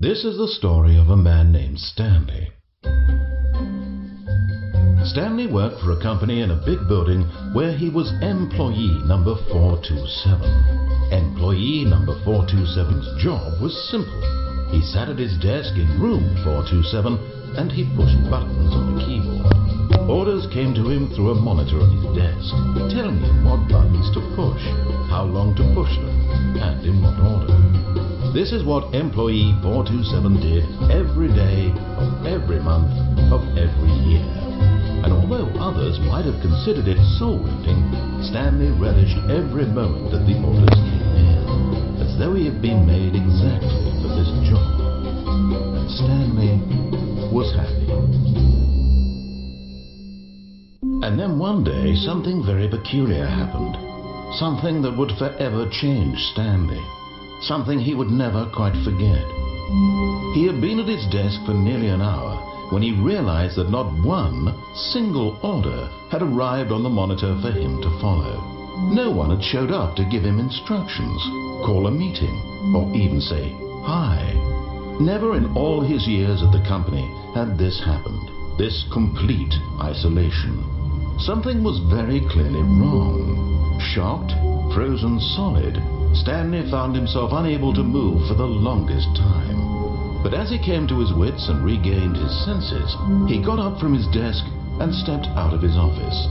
This is the story of a man named Stanley. Stanley worked for a company in a big building where he was employee number 427. Employee number 427's job was simple. He sat at his desk in room 427 and he pushed buttons on the keyboard. Orders came to him through a monitor on his desk, telling him what buttons to push, how long to push them, and in what order. This is what employee 427 did every day of every month of every year. And although others might have considered it soul-rending, Stanley relished every moment that the orders came in, as though he had been made exactly for this job. And Stanley was happy. And then one day, something very peculiar happened. Something that would forever change Stanley. Something he would never quite forget. He had been at his desk for nearly an hour when he realized that not one single order had arrived on the monitor for him to follow. No one had showed up to give him instructions, call a meeting, or even say hi. Never in all his years at the company had this happened, this complete isolation. Something was very clearly wrong. Shocked, frozen solid, Stanley found himself unable to move for the longest time. But as he came to his wits and regained his senses, he got up from his desk and stepped out of his office.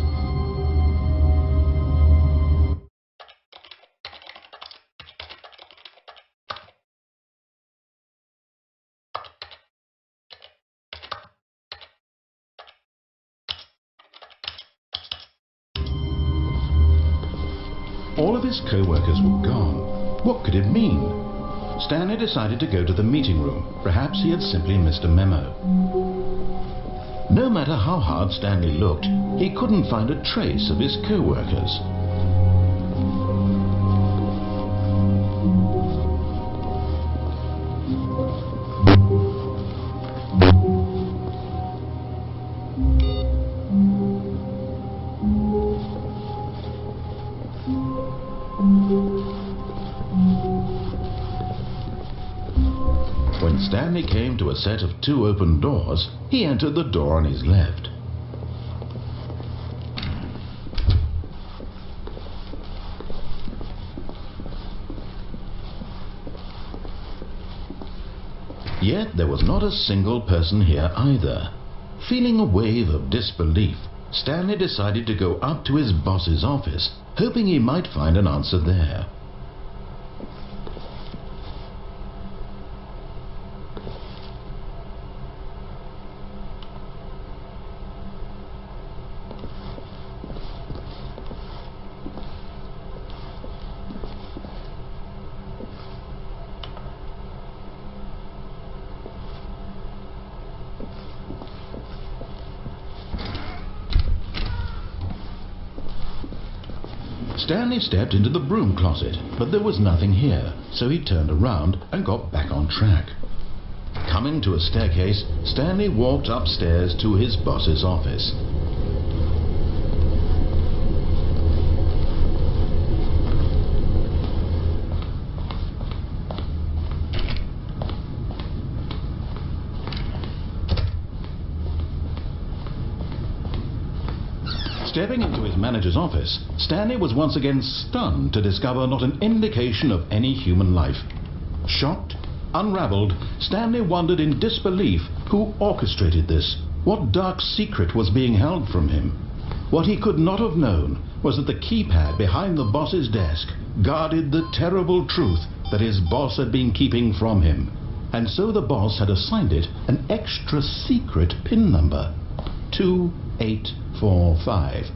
All of his co-workers were gone. What could it mean? Stanley decided to go to the meeting room. Perhaps he had simply missed a memo. No matter how hard Stanley looked, he couldn't find a trace of his co-workers. When Stanley came to a set of 2 open doors, he entered the door on his left. Yet there was not a single person here either. Feeling a wave of disbelief, Stanley decided to go up to his boss's office, hoping he might find an answer there. Stanley stepped into the broom closet, but there was nothing here, so he turned around and got back on track. Coming to a staircase, Stanley walked upstairs to his boss's office. Stepping into his manager's office, Stanley was once again stunned to discover not an indication of any human life. Shocked, unraveled, Stanley wondered in disbelief who orchestrated this, what dark secret was being held from him. What he could not have known was that the keypad behind the boss's desk guarded the terrible truth that his boss had been keeping from him, and so the boss had assigned it an extra secret PIN number, 2845.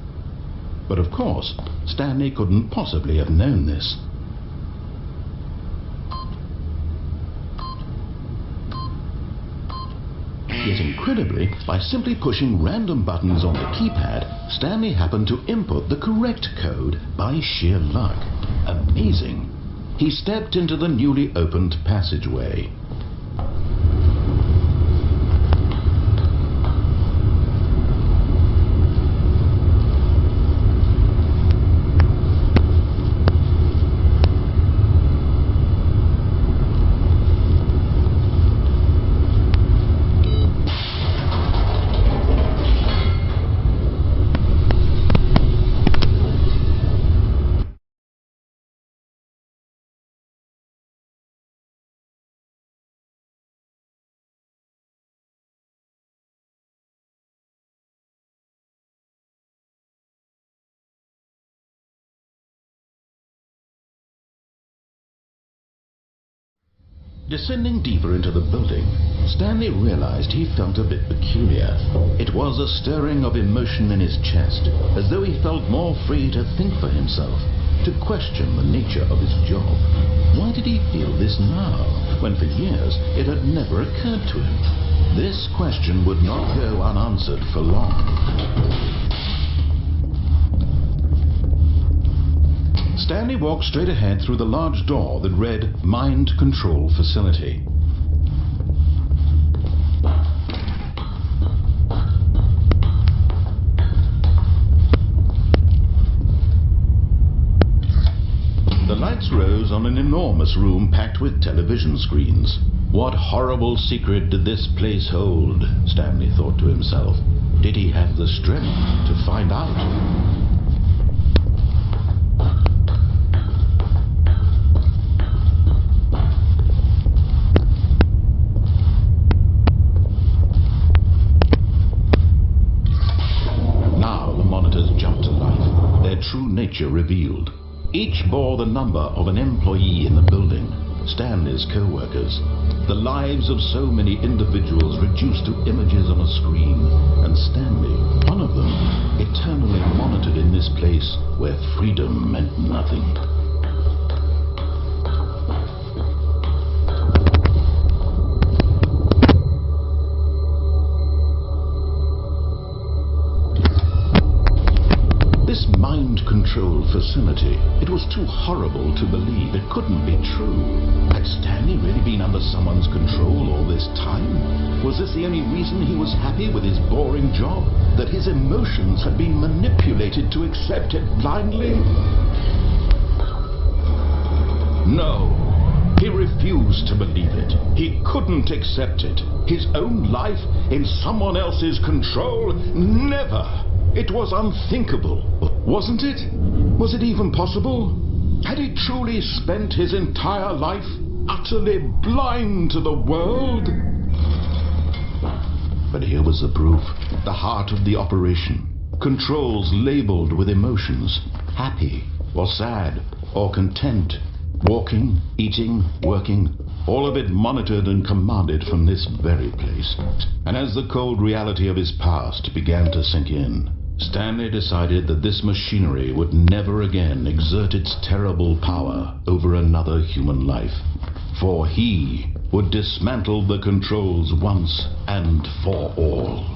But of course, Stanley couldn't possibly have known this. Yet incredibly, by simply pushing random buttons on the keypad, Stanley happened to input the correct code by sheer luck. Amazing! He stepped into the newly opened passageway. Descending deeper into the building, Stanley realized he felt a bit peculiar. It was a stirring of emotion in his chest, as though he felt more free to think for himself, to question the nature of his job. Why did he feel this now, when for years it had never occurred to him? This question would not go unanswered for long. Stanley walked straight ahead through the large door that read Mind Control Facility. The lights rose on an enormous room packed with television screens. What horrible secret did this place hold? Stanley thought to himself. Did he have the strength to find out? True nature revealed. Each bore the number of an employee in the building, Stanley's co-workers. The lives of so many individuals reduced to images on a screen, and Stanley, one of them, eternally monitored in this place where freedom meant nothing. This mind control facility, it was too horrible to believe. It couldn't be true. Had Stanley really been under someone's control all this time? Was this the only reason he was happy with his boring job? That his emotions had been manipulated to accept it blindly? No. He refused to believe it. He couldn't accept it. His own life in someone else's control? Never. It was unthinkable, wasn't it? Was it even possible? Had he truly spent his entire life utterly blind to the world? But here was the proof, the heart of the operation. Controls labeled with emotions, happy or sad or content, walking, eating, working, all of it monitored and commanded from this very place. And as the cold reality of his past began to sink in, Stanley decided that this machinery would never again exert its terrible power over another human life, for he would dismantle the controls once and for all.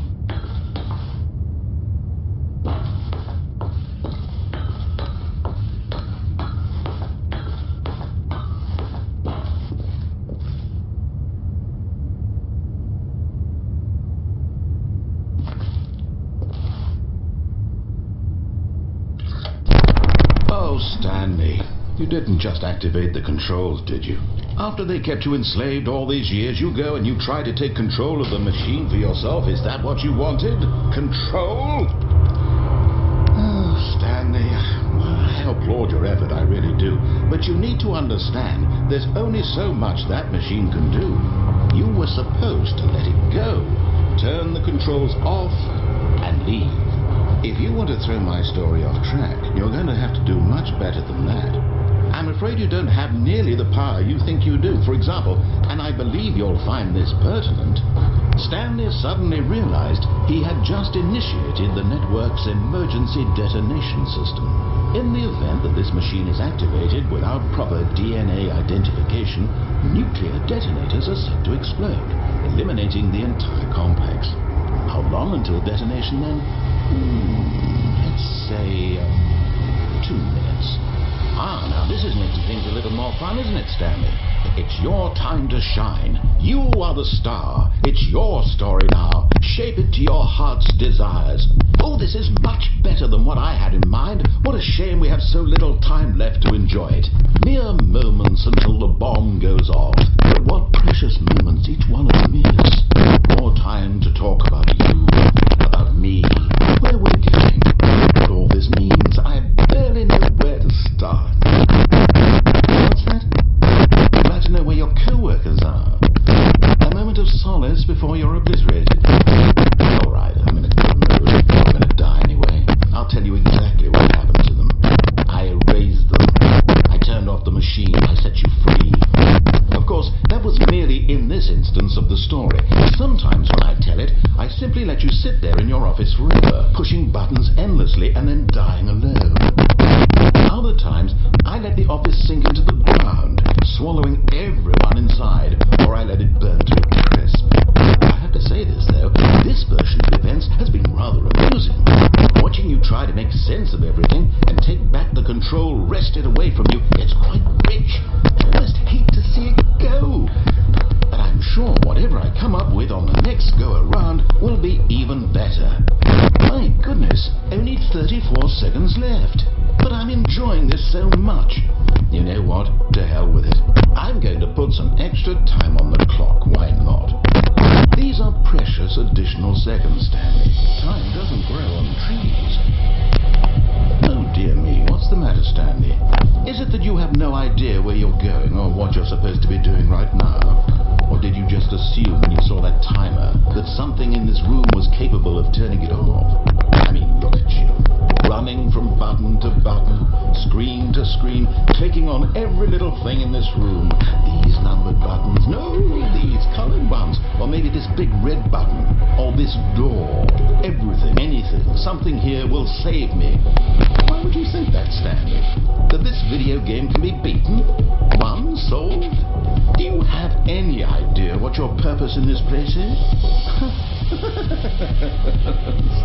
Stanley, you didn't just activate the controls, did you? After they kept you enslaved all these years, you go and you try to take control of the machine for yourself. Is that what you wanted? Control? Oh, Stanley, I applaud your effort, I really do. But you need to understand, there's only so much that machine can do. You were supposed to let it go. Turn the controls off and leave. If you want to throw my story off track, you're going to have to do much better than that. I'm afraid you don't have nearly the power you think you do. For example, and I believe you'll find this pertinent, Stanley suddenly realized he had just initiated the network's emergency detonation system. In the event that this machine is activated without proper DNA identification, nuclear detonators are set to explode, eliminating the entire complex. How long until detonation then? Let's say 2 minutes. Now this is making things a little more fun, isn't it, Stanley? It's your time to shine. You are the star. It's your story now. Shape it to your heart's desires. Oh, this is much better than what I had in mind. What a shame we have so little time left to enjoy it. Mere moments until the bomb goes off. But what precious moments each one of them is. More time to talk about you, about me, where we're going, what all this means. I barely know where to start. What's that? I'd like to know where your co-workers are. A moment of solace before you're obliterated. All right, I'm in a good mood. I'm going to die anyway. I'll tell you exactly what happened to them. I erased them. I turned off the machine. I set you free. Of course, that was merely in this instance of the story. Sometimes when I tell it, I simply let you sit there in your office forever, pushing buttons endlessly and then dying alone. Other times, I let the office sink into the ground, swallowing everyone inside, or I let it burn to a crisp. I have to say this, though, this version of events has been rather amusing. Watching you try to make sense of everything and take back the control wrested away from you, it's quite rich. I almost hate to see it go. But I'm sure whatever I come up with on the next go-around will be even better. My goodness, only 34 seconds left. But I'm enjoying this so much. You know what? To hell with it. I'm going to put some extra time on the clock. Why not? These are precious additional seconds, Stanley. Time doesn't grow on trees. Oh dear me, what's the matter, Stanley? Is it that you have no idea where you're going or what you're supposed to be doing right now? Or did you just assume when you saw that timer that something in this room was capable of turning it off? I mean, look at you. Running from button to button, screen to screen, clicking on every little thing in this room. These numbered buttons, no, these colored ones, or maybe this big red button, or this door. Everything, anything, something here will save me. Why would you think that, Stanley? That this video game can be beaten? Won? Solved? Do you have any idea what your purpose in this place is?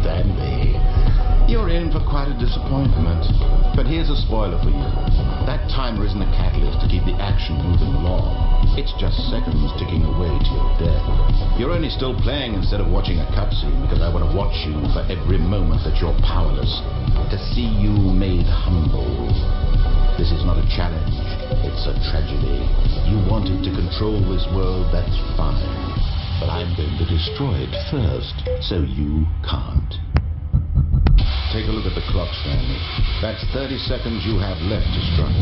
Stanley, you're in for quite a disappointment. But here's a spoiler for you. That timer isn't a catalyst to keep the action moving along. It's just seconds ticking away to your death. You're only still playing instead of watching a cutscene because I want to watch you for every moment that you're powerless. To see you made humble. This is not a challenge. It's a tragedy. You wanted to control this world, that's fine. But I'm going to destroy it first, so you can't. Take a look at the clock, Stanley. That's 30 seconds you have left to strike.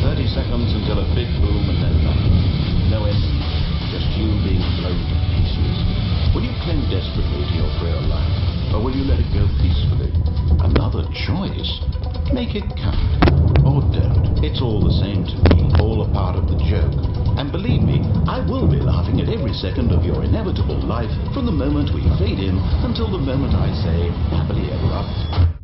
30 seconds until a big boom and then nothing. No ending. Just you being blown to pieces. Will you cling desperately to your frail life, or will you let it go peacefully? Another choice. Make it count. Or don't. It's all the same to me. All a part of the joke. And believe me, I will be laughing at every second of your inevitable life from the moment we fade in until the moment I say happily ever after.